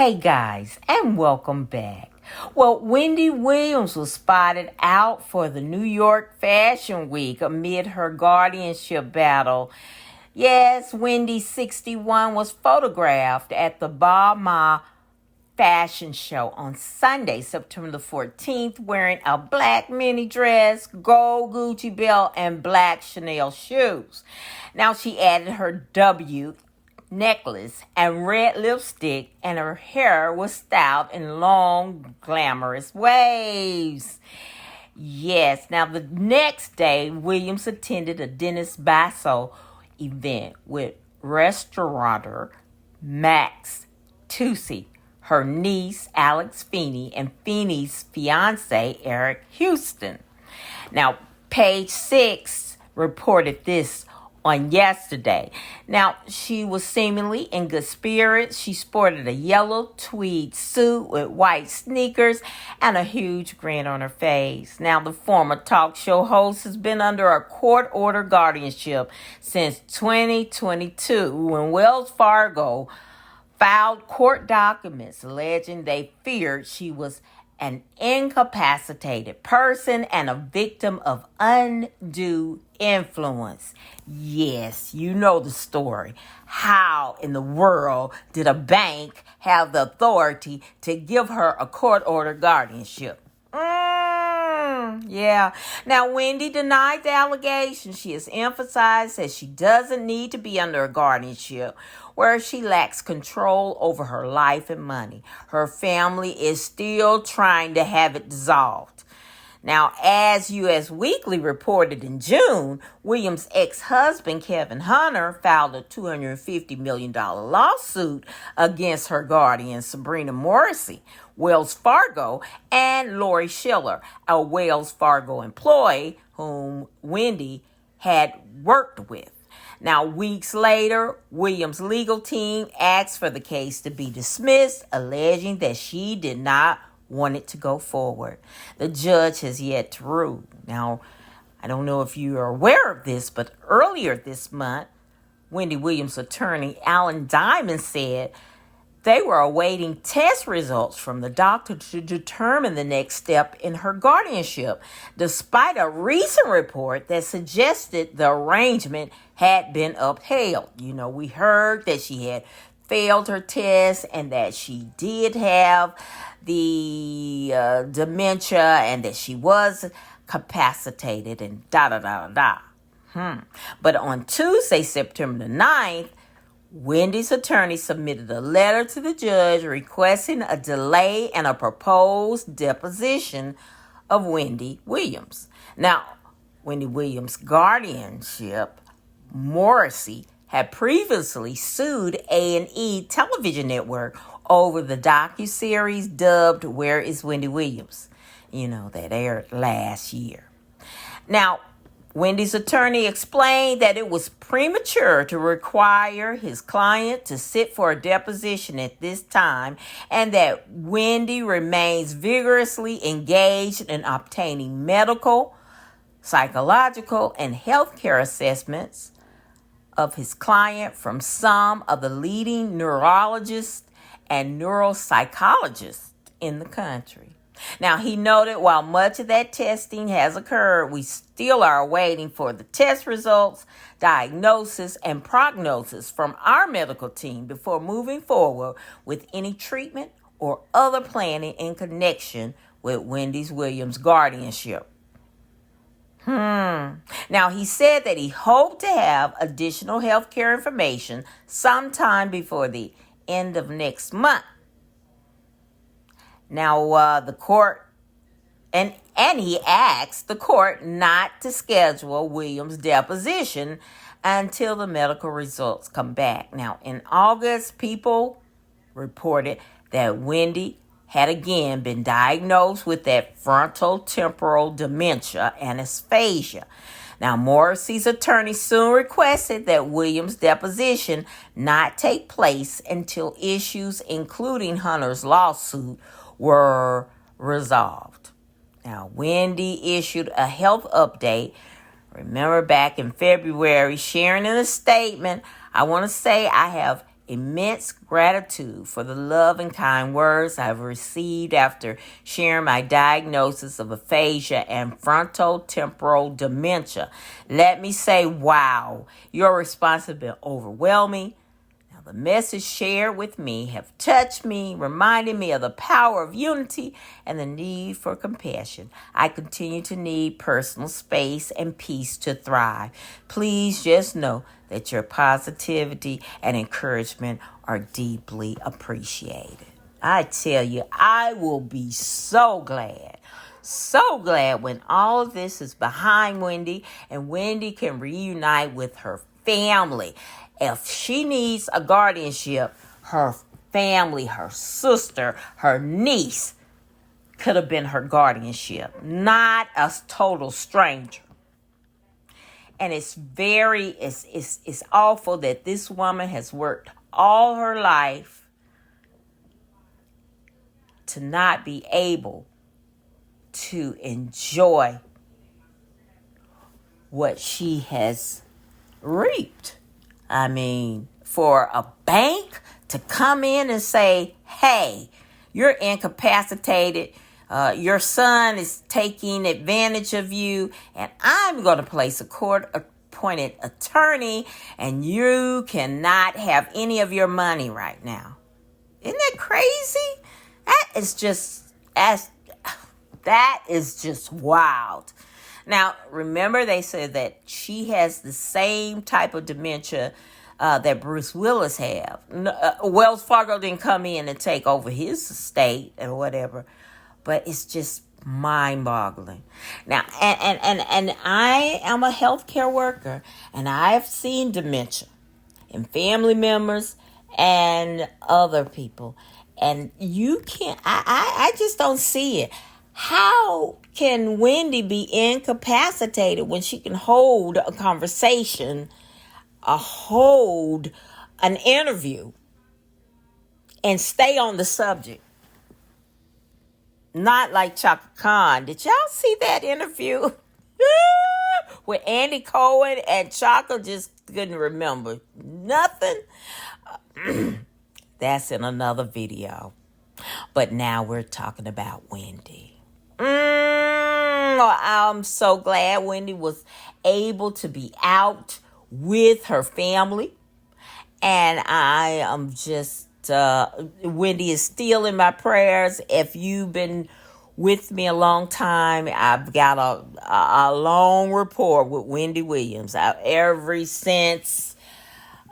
Hey guys, and welcome back. Well, Wendy Williams was spotted out for the New York Fashion Week amid her guardianship battle. Yes, Wendy, 61, was photographed at the Basso fashion show on Sunday, September the 14th, wearing a black mini dress, gold Gucci belt, and black Chanel shoes. Now, she added her W necklace and red lipstick, and her hair was styled in long, glamorous waves. Yes, now the next day, Williams attended a Dennis Basso event with restaurateur Max Tucci, her niece Alex Feeney, and Feeney's fiance Eric Houston. Now, Page 6 reported this on yesterday. Now, she was seemingly in good spirits. She sported a yellow tweed suit with white sneakers and a huge grin on her face. Now, the former talk show host has been under a court-ordered guardianship since 2022 when Wells Fargo filed court documents alleging they feared she was an incapacitated person and a victim of undue influence. Yes, you know the story. How in the world did a bank have the authority to give her a court-ordered guardianship? Yeah. Now, Wendy denied the allegation. She has emphasized that she doesn't need to be under a guardianship where she lacks control over her life and money. Her family is still trying to have it dissolved. Now, as U.S. Weekly reported in June, Williams' ex-husband, Kevin Hunter, filed a $250 million lawsuit against her guardian, Sabrina Morrissey, Wells Fargo, and Lori Schiller, a Wells Fargo employee whom Wendy had worked with. Now, weeks later, Williams' legal team asked for the case to be dismissed, alleging that she did not want it to go forward. The judge has yet to rule. Now, I don't know if you are aware of this, but earlier this month, Wendy Williams' attorney, Alan Diamond, said they were awaiting test results from the doctor to determine the next step in her guardianship, despite a recent report that suggested the arrangement had been upheld. You know, we heard that she had failed her test and that she did have the dementia and that she was capacitated and But on Tuesday, September the 9th, Wendy's attorney submitted a letter to the judge requesting a delay and a proposed deposition of Wendy Williams. Now, Wendy Williams' guardianship, Morrissey, had previously sued A&E television network over the docuseries dubbed Where is Wendy Williams? That aired last year. Now, Wendy's attorney explained that it was premature to require his client to sit for a deposition at this time and that Wendy remains vigorously engaged in obtaining medical, psychological, and healthcare assessments of his client from some of the leading neurologists and neuropsychologists in the country. Now, he noted while much of that testing has occurred, we still are waiting for the test results, diagnosis, and prognosis from our medical team before moving forward with any treatment or other planning in connection with Wendy Williams' guardianship. Now, he said that he hoped to have additional healthcare information sometime before the end of next month. Now, the court, and he asked the court not to schedule Williams' deposition until the medical results come back. Now, in August, people reported that Wendy had again been diagnosed with that frontotemporal dementia and aphasia. Now, Morrissey's attorney soon requested that Williams' deposition not take place until issues including Hunter's lawsuit were resolved. Now, Wendy issued a health update. Remember back in February, sharing in a statement, I want to say I have immense gratitude for the love and kind words I've received after sharing my diagnosis of aphasia and frontotemporal dementia. Let me say, wow, your response has been overwhelming. The message shared with me have touched me, reminding me of the power of unity and the need for compassion. I continue to need personal space and peace to thrive. Please just know that your positivity and encouragement are deeply appreciated. I tell you, I will be so glad when all of this is behind Wendy and Wendy can reunite with her family. If she needs a guardianship, her family, her sister, her niece could have been her guardianship, not a total stranger. And it's awful that this woman has worked all her life to not be able to enjoy what she has reaped. I mean, for a bank to come in and say, hey, you're incapacitated, your son is taking advantage of you, and I'm going to place a court-appointed attorney, and you cannot have any of your money right now. Isn't that crazy? That is just wild. Now, remember they said that she has the same type of dementia that Bruce Willis have. Wells Fargo didn't come in and take over his estate or whatever, but it's just mind-boggling. Now, and I am a healthcare worker, and I've seen dementia in family members and other people, and you can't. I just don't see it. How can Wendy be incapacitated when she can hold a conversation, hold an interview, and stay on the subject? Not like Chaka Khan. Did y'all see that interview with Andy Cohen and Chaka just couldn't remember nothing? That's in another video. But now we're talking about Wendy. I'm so glad Wendy was able to be out with her family. And I am just, Wendy is still in my prayers. If you've been with me a long time, I've got a long rapport with Wendy Williams. Ever since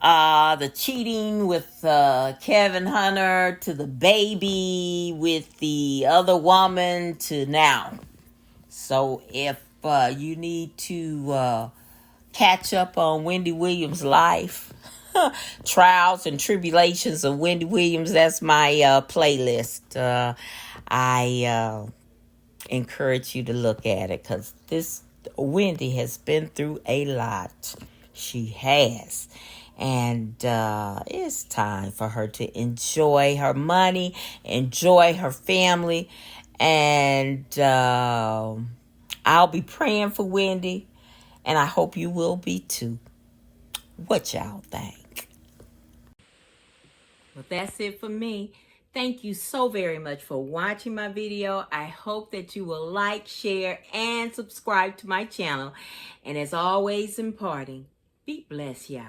the cheating with Kevin Hunter, to the baby with the other woman, to now. So if you need to catch up on Wendy Williams' life, trials and tribulations of Wendy Williams, that's my playlist. I encourage you to look at it, because this Wendy has been through a lot. She has. And it's time for her to enjoy her money, enjoy her family. And I'll be praying for Wendy. And I hope you will be too. What y'all think? Well, that's it for me. Thank you so very much for watching my video. I hope that you will like, share, and subscribe to my channel. And as always, in parting, be blessed, y'all.